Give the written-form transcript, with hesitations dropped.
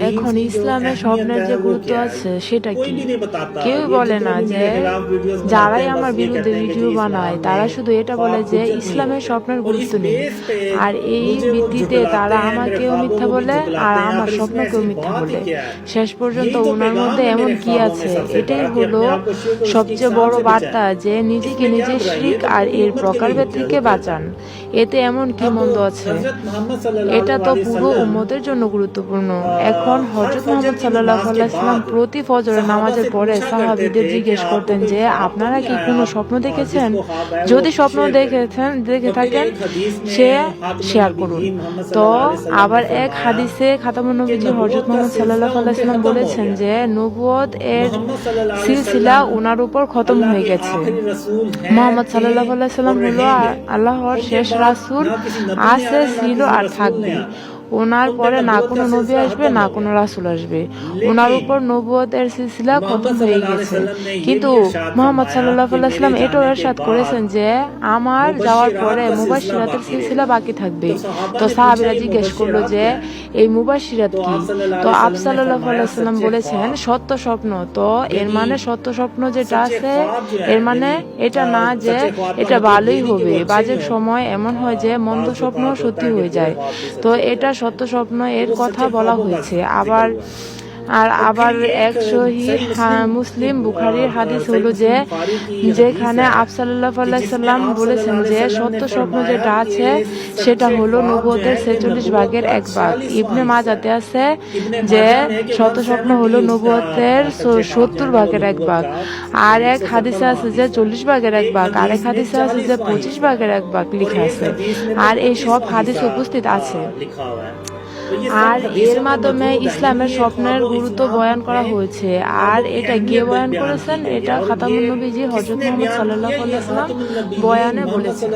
এখন ইসলামে স্বপ্নের যে গুরুত্ব আছে সেটা কি? কেউ বলে না যে যারাই আমার বিরুদ্ধে ভিডিও বানায় তারা শুধু এটা বলে যে ইসলামের স্বপ্নের গুরুত্ব নেই, আর এই ভিত্তিতে তারা আমাকেও মিথ্যা বলে আর আমার স্বপ্নকেও মিথ্যা বলে। শেষ পর্যন্ত ওনার মধ্যে এমন কি আছে? এটাই হলো সবচেয়ে বড় বার্তা, যে নিজেকে নিজে শিরক আর এর প্রকারভেদ থেকে বাঁচান। এতে এমন কি মন্দ আছে? এটা তো পুরো উম্মতের জন্য গুরুত্বপূর্ণ। এখন হযরত মুহাম্মদ সাল্লাল্লাহু আলাইহি ওয়াসাল্লাম প্রতি ফজরের নামাজের পরে সাহাবীদের জিজ্ঞেস করতেন যে আপনারা কি কোনো স্বপ্ন দেখেছেন? যদি স্বপ্ন দেখে থাকেন সে শেয়ার করুন। তো আবার এক হাদিসে খাতামুন নবীজি হযরত মুহাম্মদ সাল্লাল্লাহু আলাইহি ওয়াসাল্লাম বলেছেন যে নবুয়ত এর সিলসিলা ওনার উপর খতম হয়ে গেছে। মুহাম্মদ সাল্লাল্লাহু আলাইহি ওয়াসাল্লাম হলো আল্লাহর শেষ রাসূল, আছে, ছিল আর থাকবে। ওনার পরে না কোনো নবী আসবে না কোনো রাসূল আসবে। ওনার উপর নবুয়তের সিলসিলা খতম হয়ে গেছে। কিন্তু মুহাম্মদ সাল্লাল্লাহু আলাইহি ওয়াসাল্লাম এটাও ইরশাদ করেছেন যে আমার যাওয়ার পরে মুবাশশিরাতের সিলসিলা বাকি থাকবে। তো সাহাবীরা জিজ্ঞেস করলো যে এই মুবাশশিরাত কি? তো আপ সাল্লাল্লাহু আলাইহি ওয়াসাল্লাম বলেছেন সত্য স্বপ্ন। তো এর মানে সত্য স্বপ্ন যেটা আছে এর মানে এটা না যে এটা ভালোই হবে, বাজে সময় এমন হয় যে মন্দ স্বপ্ন সত্যি হয়ে যায়। তো এটা সত্য স্বপ্ন এর কথা বলা হয়েছে। আবার এক সহিহ মুসলিম বুখারীর হাদিস হলো যে যেখানে আপ সাল্লাল্লাহু আলাইহি সাল্লাম বলেছেন যে সত্য স্বপ্ন যেটা আছে সেটা হলো নবুয়তের 46 ভাগের 1 ভাগ। ইবনে মাজাতে আছে যে সত্য স্বপ্ন হলো নবুয়তের 70 ভাগের 1 ভাগ। আর এক হাদিসে আছে যে 40 ভাগের 1 ভাগ। আর এক হাদিসে আছে যে 25 ভাগের 1 ভাগ লেখা আছে। আর এই সব হাদিস উপস্থিত আছে। আর এর মাধ্যমে ইসলামের স্বপ্নের গুরুত্ব বয়ান করা হয়েছে। আর এটা কে বয়ান করেছেন? এটা খাতামুন নবীজি হযরত মুহাম্মদ সাল্লাল্লাহু আলাইহি ওয়াসাল্লাম বয়ানে বলেছেন।